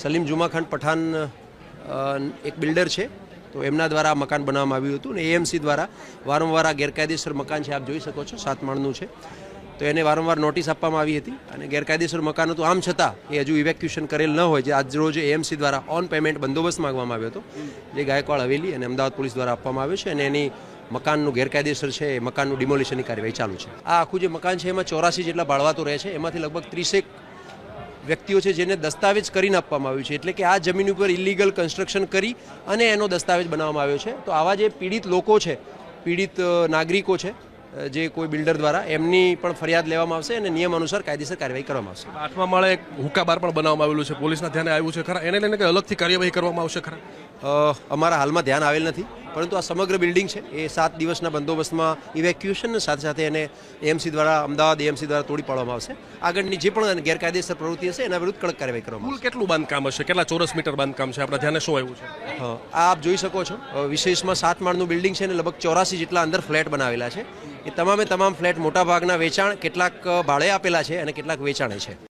સલીમ જુમા ખાન પઠાણ એક બિલ્ડર છે, તો એમના દ્વારા મકાન બનાવવામાં આવ્યું હતું અને એએમસી દ્વારા વારંવાર આ ગેરકાયદેસર મકાન છે, આપ જોઈ શકો છો 7 માળનું છે, તો એને વારંવાર નોટિસ આપવામાં આવી હતી અને ગેરકાયદેસર મકાન હતું. આમ છતાં એ હજુ ઇવેક્યુએશન કરેલ ન હોય, જે આજ રોજ એએમસી દ્વારા ઓન પેમેન્ટ બંદોબસ્ત માંગવામાં આવ્યો હતો, જે ગાયકવાડ હવેલી અને અમદાવાદ પોલીસ દ્વારા આપવામાં આવ્યો છે અને એની મકાનનું ગેરકાયદેસર છે એ મકાનનું ડિમોલિશનની કાર્યવાહી ચાલુ છે. આ આખું જે મકાન છે એમાં 84 જેટલા બાળવાતો રહે છે, એમાંથી લગભગ 30 વ્યક્તિઓ છે જેને દસ્તાવેજ કરીને આપવામાં આવ્યું છે, એટલે કે આ જમીન ઉપર ઇલીગલ કન્સ્ટ્રક્શન કરી અને એનો દસ્તાવેજ બનાવવામાં આવ્યો છે. તો આવા જે પીડિત લોકો છે, પીડિત નાગરિકો છે, જે કોઈ બિલ્ડર દ્વારા, એમની પણ ફરિયાદ લેવામાં આવશે અને નિયમ અનુસાર કાયદેસર કાર્યવાહી કરવામાં આવશે. 8મા માળે એક હુક્કા બાર પણ બનાવવામાં આવેલું છે, પોલીસના ધ્યાને આવ્યું છે ખરા? એને લઈને કંઈ અલગથી કાર્યવાહી કરવામાં આવશે ખરા? અમારા હાલમાં ધ્યાન આવેલ નથી, પરંતુ આ સમગ્ર બિલ્ડિંગ છે એ 7 દિવસના બંદોબસ્તમાં ઇવેક્યુએશન સાથે સાથે એને એએમસી દ્વારા, અમદાવાદ એએમસી દ્વારા તોડી પાડવામાં આવશે. આગળની જે પણ ગેરકાયદેસર પ્રવૃત્તિ હશે એના વિરુદ્ધ કડક કાર્યવાહી કરવામાં આવશે. કેટલું બાંધકામ હશે, કેટલા ચોરસ મીટર બાંધકામ છે, આપણા ધ્યાને શું આવ્યું છે? હા, આપ જોઈ શકો છો, વિશેષમાં 7 માળનું બિલ્ડિંગ છે અને લગભગ 84 જેટલા અંદર ફ્લેટ બનાવેલા છે. એ તમામ ફ્લેટ મોટાભાગના વેચાણ, કેટલાક ભાડે આપેલા છે અને કેટલાક વેચાણે છે.